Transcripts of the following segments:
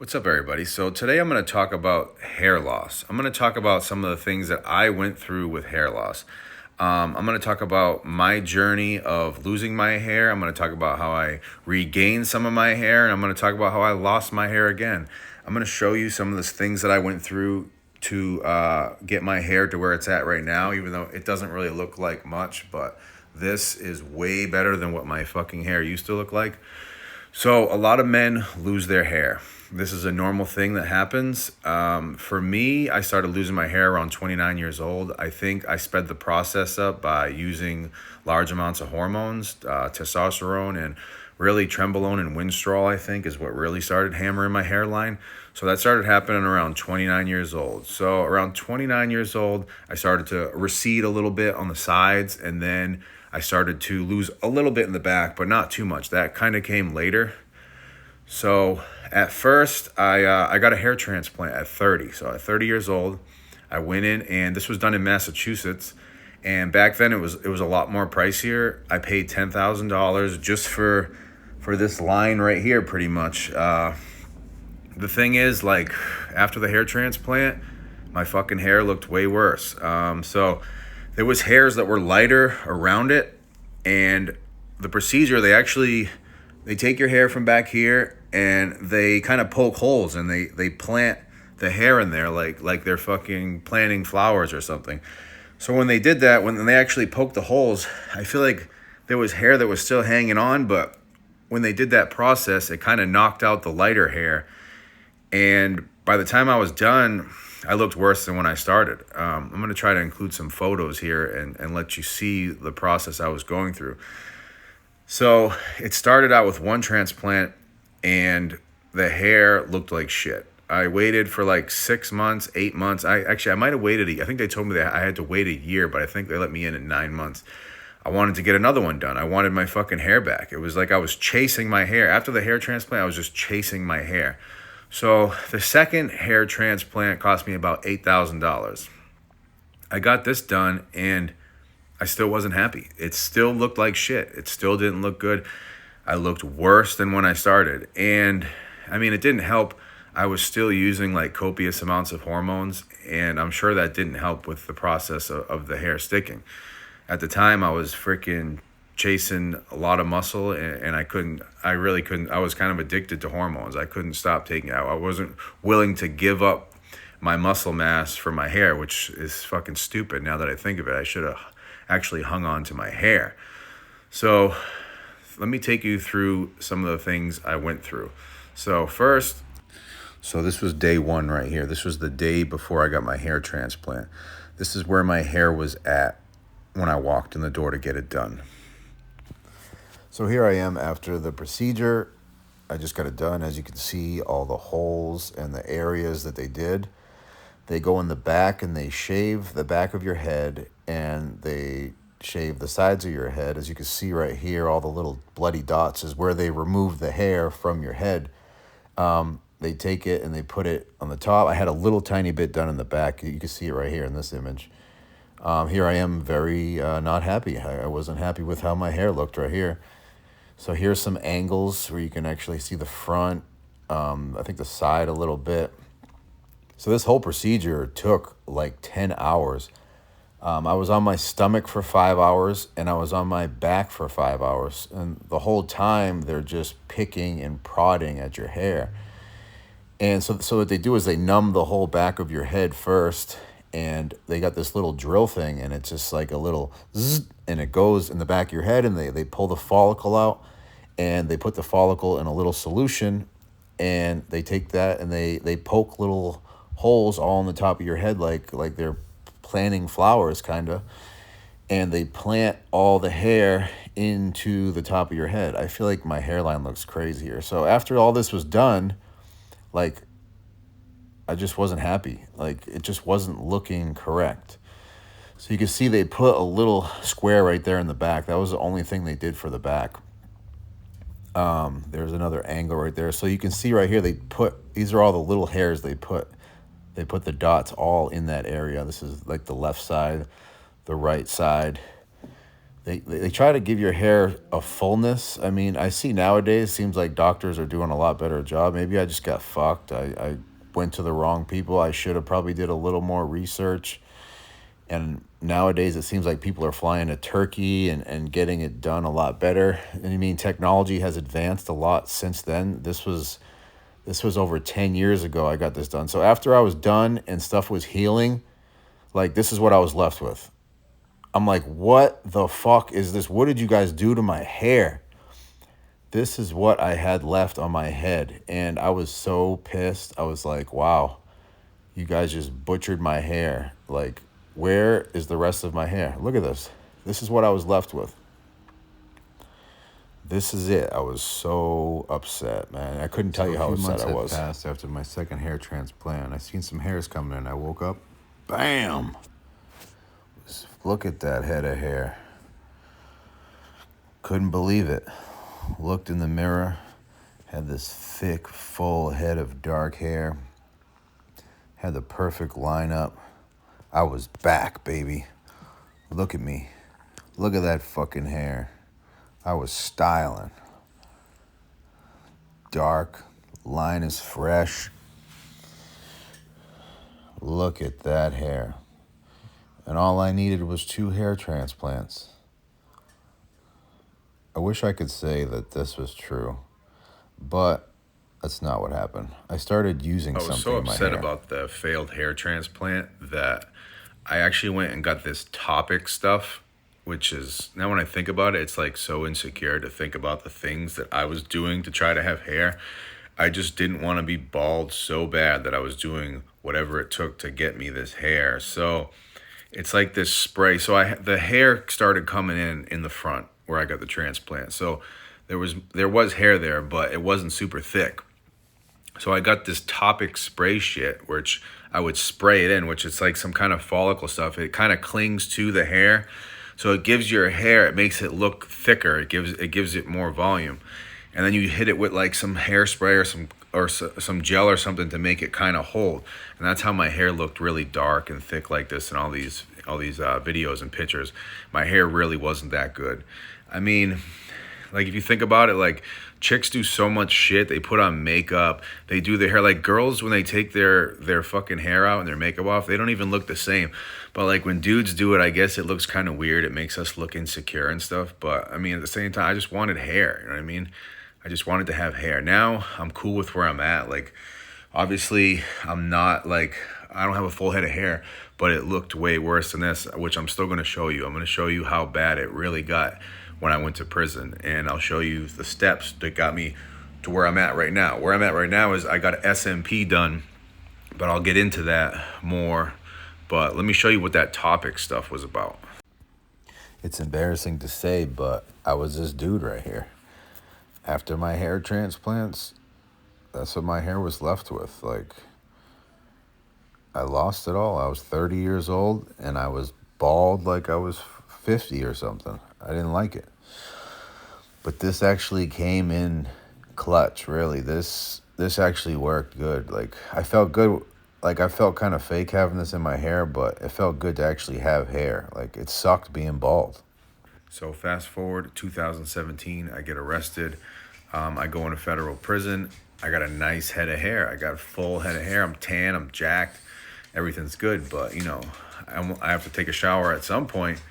What's up, everybody? So, today I'm going to talk about hair loss. I'm going to talk about some of the things that I went through with hair loss. I'm going to talk about my journey of losing my hair. I'm going to talk about how I regained some of my hair, and I'm going to talk about how I lost my hair again. I'm going to show you some of the things that I went through to get my hair to where it's at right now, even though it doesn't really look like much, but this is way better than what my fucking hair used to look like. So, a lot of men lose their hair. This is a normal thing that happens. For me, I started losing my hair around 29 years old. I think I sped the process up by using large amounts of hormones, testosterone, and really trenbolone and winstrol, I think, is what really started hammering my hairline. So that started happening around 29 years old. So around 29 years old, I started to recede a little bit on the sides, and then I started to lose a little bit in the back, but not too much. That kind of came later. So at first, I got a hair transplant at 30. So at 30 years old, I went in, and this was done in Massachusetts. And back then, it was a lot more pricier. I paid $10,000 just for this line right here, pretty much. The thing is, like, after the hair transplant, my fucking hair looked way worse. So there was hairs that were lighter around it, and the procedure, they take your hair from back here and they kind of poke holes, and they plant the hair in there like they're fucking planting flowers or something. So when they did that, when they actually poked the holes, I feel like there was hair that was still hanging on, but when they did that process, it kind of knocked out the lighter hair. And by the time I was done, I looked worse than when I started. I'm going to try to include some photos here and let you see the process I was going through. So it started out with one transplant, and the hair looked like shit. I waited for like 6 months, 8 months. I might have waited. I think they told me that I had to wait a year, but I think they let me in 9 months. I wanted to get another one done. I wanted my fucking hair back. It was like I was chasing my hair. After the hair transplant, I was just chasing my hair. So the second hair transplant cost me about $8,000. I got this done, and I still wasn't happy. It still looked like shit. It still didn't look good. I looked worse than when I started. And I mean, it didn't help. I was still using like copious amounts of hormones, and I'm sure that didn't help with the process of the hair sticking. At the time, I was freaking chasing a lot of muscle, and I really couldn't. I was kind of addicted to hormones. I couldn't stop taking it. I wasn't willing to give up my muscle mass for my hair, which is fucking stupid now that I think of it. I should have actually hung on to my hair. So let me take you through some of the things I went through. So first, so this was day one right here. This was the day before I got my hair transplant. This is where my hair was at when I walked in the door to get it done. So here I am after the procedure. I just got it done. As you can see, all the holes and the areas that they did. They go in the back and they shave the back of your head, and they shave the sides of your head. As you can see right here, all the little bloody dots is where they remove the hair from your head. They take it and they put it on the top. I had a little tiny bit done in the back. You can see it right here in this image. Here I am very not happy. I wasn't happy with how my hair looked right here. So here's some angles where you can actually see the front, I think the side a little bit. So this whole procedure took like 10 hours. I was on my stomach for 5 hours, and I was on my back for 5 hours. And the whole time, they're just picking and prodding at your hair. And so what they do is they numb the whole back of your head first, and they got this little drill thing, and it's just like a little zzz, and it goes in the back of your head, and they pull the follicle out, and they put the follicle in a little solution, and they take that, and they poke little holes all on the top of your head like they're planting flowers, kind of, and they plant all the hair into the top of your head. I feel like my hairline looks crazy here. So after all this was done, like, I just wasn't happy. Like, it just wasn't looking correct. So you can see they put a little square right there in the back. That was the only thing they did for the back. There's another angle right there. So you can see right here, these are all the little hairs they put. They put the dots all in that area. This is like the left side, the right side. They try to give your hair a fullness. I mean, I see nowadays, seems like doctors are doing a lot better job. Maybe I just got fucked. I went to the wrong people. I should have probably did a little more research. And nowadays it seems like people are flying to Turkey and getting it done a lot better. And I mean, technology has advanced a lot since then. This was over 10 years ago I got this done. So after I was done and stuff was healing, like this is what I was left with. I'm like, what the fuck is this? What did you guys do to my hair? This is what I had left on my head. And I was so pissed. I was like, wow, you guys just butchered my hair. Like, where is the rest of my hair? Look at this. This is what I was left with. This is it. I was so upset, man. I couldn't tell you how upset I was. Passed after my second hair transplant. I seen some hairs coming in. I woke up. Bam! Look at that head of hair. Couldn't believe it. Looked in the mirror. Had this thick, full head of dark hair. Had the perfect lineup. I was back, baby. Look at me. Look at that fucking hair. I was styling. Dark. Line is fresh. Look at that hair. And all I needed was 2 hair transplants. I wish I could say that this was true, but that's not what happened. I started using I was something so in my upset hair. about the failed hair transplant that I actually went and got this topic stuff, which is now when I think about it, it's like so insecure to think about the things that I was doing to try to have hair. I just didn't want to be bald so bad that I was doing whatever it took to get me this hair. So it's like this spray. So the hair started coming in the front where I got the transplant. So there was hair there, but it wasn't super thick. So I got this topic spray shit, which I would spray it in, which is like some kind of follicle stuff. It kind of clings to the hair, so it gives your hair. It makes it look thicker. It gives it more volume, and then you hit it with like some hairspray or some gel or something to make it kind of hold. And that's how my hair looked really dark and thick like this in all these videos and pictures. My hair really wasn't that good. I mean, like if you think about it, like chicks do so much shit. They put on makeup. They do their hair. Like girls, when they take their fucking hair out and their makeup off, they don't even look the same. But like when dudes do it, I guess it looks kind of weird. It makes us look insecure and stuff. But I mean, at the same time, I just wanted hair. You know what I mean? I just wanted to have hair. Now I'm cool with where I'm at. Like obviously, I'm not like I don't have a full head of hair, but it looked way worse than this, which I'm still going to show you. I'm going to show you how bad it really got when I went to prison, and I'll show you the steps that got me to where I'm at right now. Where I'm at right now is I got SMP done, but I'll get into that more. But let me show you what that topic stuff was about. It's embarrassing to say, but I was this dude right here. After my hair transplants, that's what my hair was left with. Like, I lost it all. I was 30 years old, and I was bald like I was 50 or something. I didn't like it. But this actually came in clutch, really. This actually worked good. Like I felt good. Like I felt kind of fake having this in my hair, but it felt good to actually have hair. Like it sucked being bald. So fast forward to 2017, I get arrested. I go into federal prison. I got a nice head of hair. I got a full head of hair. I'm tan. I'm jacked. Everything's good. But I have to take a shower at some point.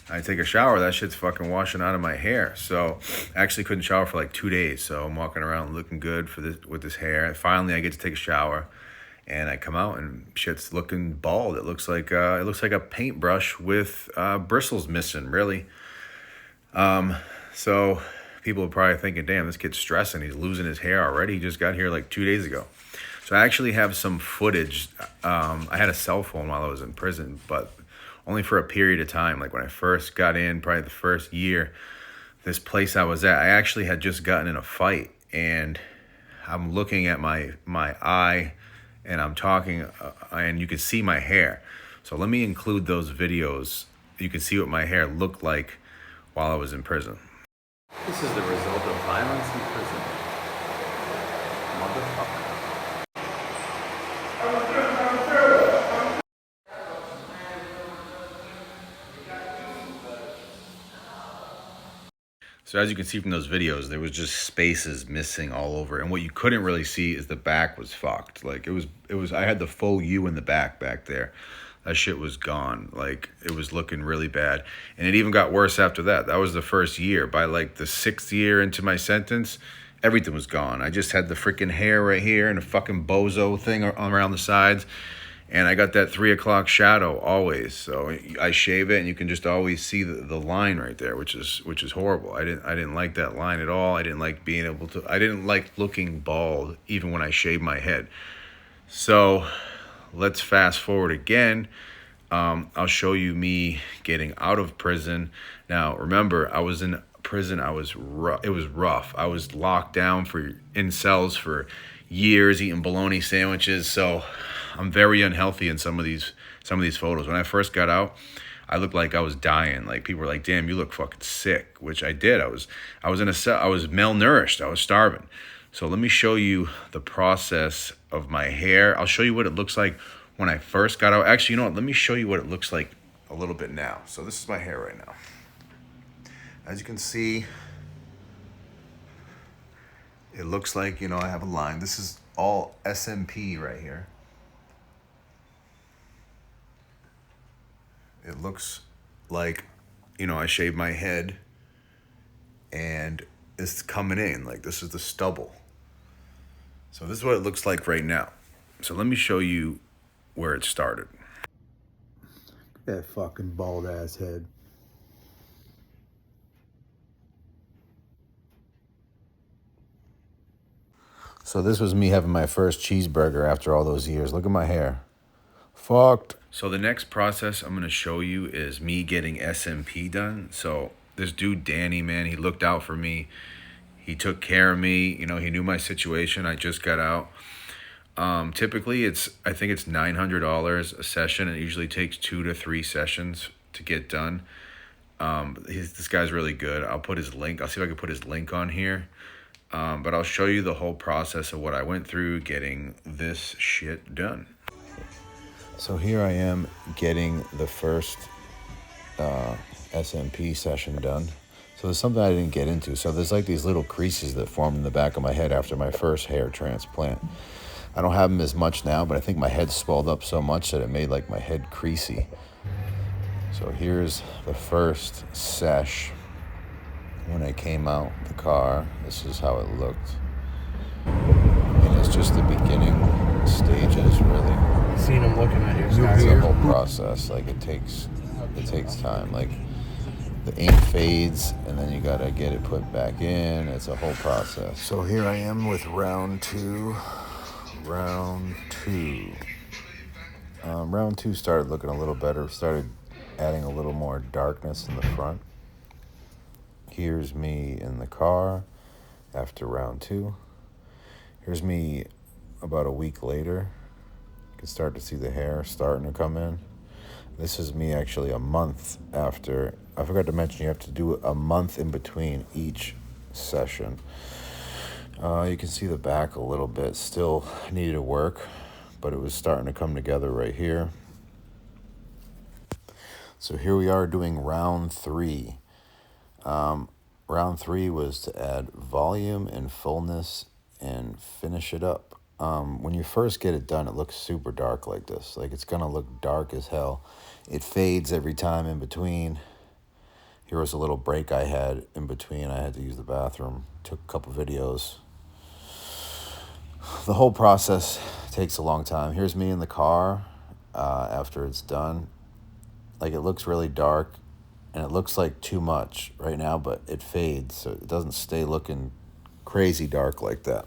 I take a shower, that shit's fucking washing out of my hair. So I actually couldn't shower for like 2 days. So I'm walking around looking good with this hair. Finally, I get to take a shower, and I come out and shit's looking bald. It looks like a paintbrush with bristles missing. Really. So people are probably thinking, "Damn, this kid's stressing. He's losing his hair already. He just got here like 2 days ago." So I actually have some footage. I had a cell phone while I was in prison, but only for a period of time. Like when I first got in, probably the first year, this place I was at, I actually had just gotten in a fight, and I'm looking at my eye, and I'm talking, and you can see my hair. So let me include those videos. You can see what my hair looked like while I was in prison. This is the result of violence in prison. Motherfucker. So as you can see from those videos, there was just spaces missing all over. And what you couldn't really see is the back was fucked. Like it was I had the full U in the back there. That shit was gone. Like it was looking really bad. And it even got worse after that. That was the first year. By like the 6th year into my sentence, everything was gone. I just had the freaking hair right here and a fucking bozo thing around the sides. And I got that 3 o'clock shadow always. So I shave it, and you can just always see the line right there, which is horrible. I didn't like that line at all. I didn't like being able to. I didn't like looking bald even when I shaved my head. So let's fast forward again. I'll show you me getting out of prison. Now remember, I was in prison. It was rough. I was locked down in cells for years, eating bologna sandwiches. So I'm very unhealthy in some of these photos. When I first got out, I looked like I was dying. Like people were like, "Damn, you look fucking sick," which I did. I was in a cell. I was malnourished. I was starving. So let me show you the process of my hair. I'll show you what it looks like when I first got out. Actually, you know what? Let me show you what it looks like a little bit now. So this is my hair right now. As you can see, it looks like, I have a line. This is all SMP right here. It looks like, I shaved my head and it's coming in. Like this is the stubble. So this is what it looks like right now. So let me show you where it started. That fucking bald ass head. So this was me having my first cheeseburger after all those years. Look at my hair. Fucked. So the next process I'm going to show you is me getting SMP done. So this dude, Danny, man, he looked out for me. He took care of me. He knew my situation. I just got out. Typically, I think it's $900 a session. It usually takes 2 to 3 sessions to get done. This guy's really good. I'll put his link. I'll see if I can put his link on here. But I'll show you the whole process of what I went through getting this shit done. So here I am getting the first SMP session done. So there's something I didn't get into. So there's like these little creases that formed in the back of my head after my first hair transplant. I don't have them as much now, but I think my head swelled up so much that it made like my head creasy. So here's the first sesh. When I came out the car, this is how it looked. And it's just the beginning stages, really. Seen him looking at you. It's a whole process. Like it takes time. Like the ink fades, and then you gotta get it put back in. It's a whole process. So here I am with round two. Round two started looking a little better. Started adding a little more darkness in the front. Here's me in the car after round 2. Here's me about a week later. You can start to see the hair starting to come in. This is me actually a month after. I forgot to mention you have to do a month in between each session. You can see the back a little bit. Still needed to work, but it was starting to come together right here. So here we are doing round 3. Round 3 was to add volume and fullness and finish it up. When you first get it done, it looks super dark like this. Like it's gonna look dark as hell. It fades every time in between. Here was a little break I had in between. I had to use the bathroom. Took a couple videos. The whole process takes a long time. Here's me in the car after it's done. Like it looks really dark. And it looks like too much right now, but it fades, so it doesn't stay looking crazy dark like that.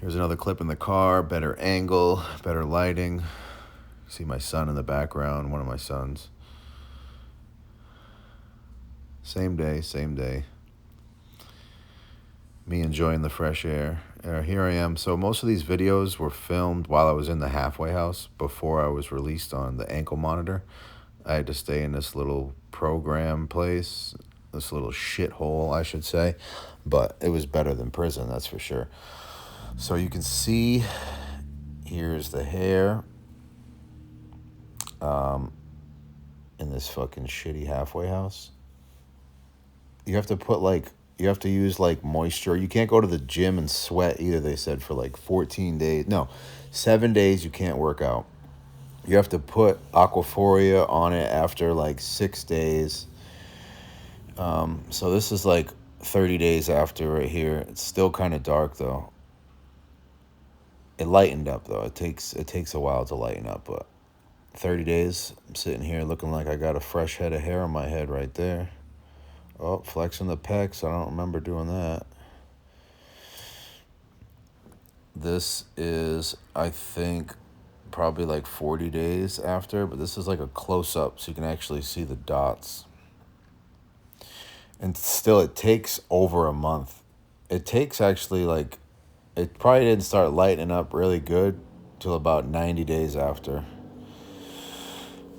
Here's another clip in the car, better angle, better lighting. See my son in the background, one of my sons. Same day. Me enjoying the fresh air. Here I am. So most of these videos were filmed while I was in the halfway house before I was released on the ankle monitor. I had to stay in this little program place, this little shithole, I should say. But it was better than prison, that's for sure. So you can see, here's the hair in this fucking shitty halfway house. you have to put like, you have to use like moisture. You can't go to the gym and sweat either, they said, for like 14 days. No, 7 days you can't work out. You have to put aquaphoria on it after like 6 days. So this is like 30 days after right here. It's still kind of dark though. It lightened up though. It takes a while to lighten up, but 30 days. I'm sitting here looking like I got a fresh head of hair on my head right there. Oh, flexing the pecs. I don't remember doing that. This is, I think, probably like 40 days after, but this is like a close-up so you can actually see the dots. And still, it takes over a month. It takes actually like, it probably didn't start lightening up really good till about 90 days after.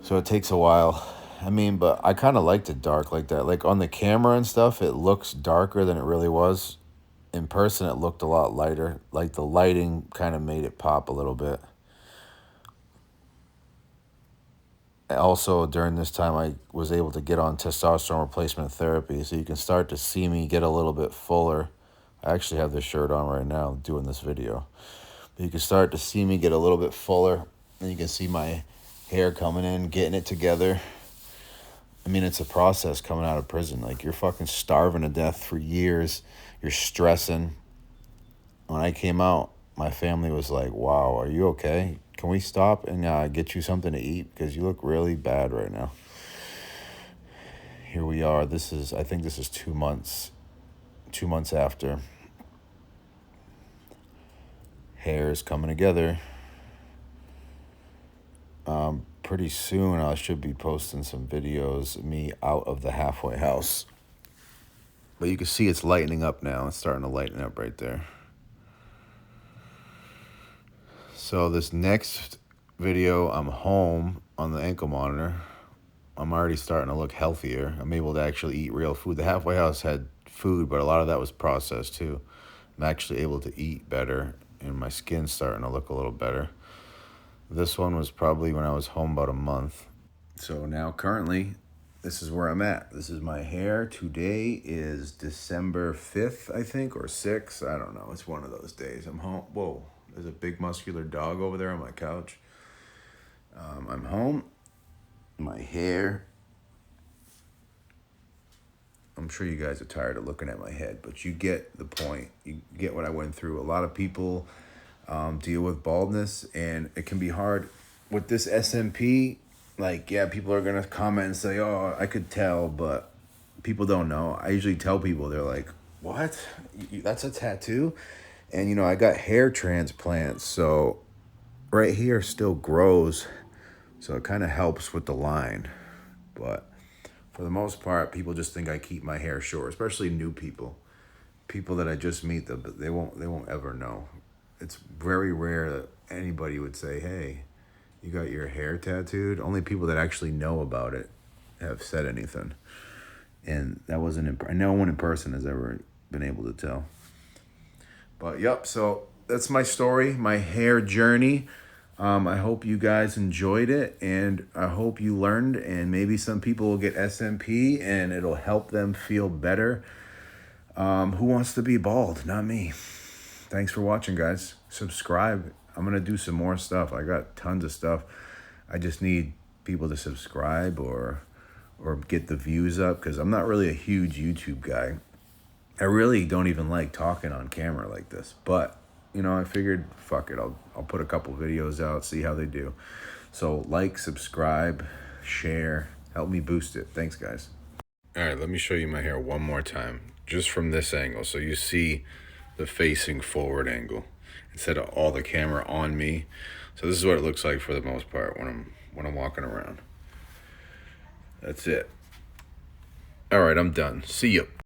So it takes a while. I mean, but I kind of liked it dark like that. Like on the camera and stuff, it looks darker than it really was. In person, it looked a lot lighter. Like the lighting kind of made it pop a little bit. Also, during this time, I was able to get on testosterone replacement therapy, so you can start to see me get a little bit fuller. I actually have this shirt on right now doing this video. But you can start to see me get a little bit fuller, and you can see my hair coming in, getting it together. I mean, it's a process coming out of prison. Like, you're fucking starving to death for years. You're stressing. When I came out, my family was like, wow, are you okay? Can we stop and get you something to eat? Because you look really bad right now. Here we are. I think this is 2 months. 2 months after. Hair is coming together. Pretty soon I should be posting some videos of me out of the halfway house. But you can see it's lightening up now. It's starting to lighten up right there. So this next video, I'm home on the ankle monitor. I'm already starting to look healthier. I'm able to actually eat real food. The halfway house had food, but a lot of that was processed too. I'm actually able to eat better, and my skin's starting to look a little better. This one was probably when I was home about a month. So now currently, this is where I'm at. This is my hair. Today is December 5th, I think, or 6th. I don't know. It's one of those days. I'm home. Whoa, there's a big muscular dog over there on my couch. I'm home. My hair. I'm sure you guys are tired of looking at my head, but you get the point. You get what I went through. A lot of people deal with baldness, and it can be hard with this SMP. Like, yeah, people are gonna comment and say, oh, I could tell, but people don't know. I usually tell people, they're like, what? That's a tattoo? And, you know, I got hair transplants, so right here still grows, so it kind of helps with the line. But for the most part, people just think I keep my hair short, especially new people. People that I just meet, they won't ever know. It's very rare that anybody would say, hey, you got your hair tattooed? Only people that actually know about it have said anything. And that wasn't, no one in person has ever been able to tell. But yep, so that's my story, my hair journey. I hope you guys enjoyed it, and I hope you learned, and maybe some people will get SMP and it'll help them feel better. Who wants to be bald? Not me. Thanks for watching, guys. Subscribe. I'm going to do some more stuff. I got tons of stuff. I just need people to subscribe or get the views up, because I'm not really a huge YouTube guy. I really don't even like talking on camera like this. But, you know, I figured, fuck it. I'll put a couple videos out, see how they do. So like, subscribe, share. Help me boost it. Thanks, guys. All right, let me show you my hair one more time, just from this angle, so you see the facing forward angle instead of all the camera on me. So this is what it looks like for the most part when I'm walking around. That's it. All right, I'm done. See you.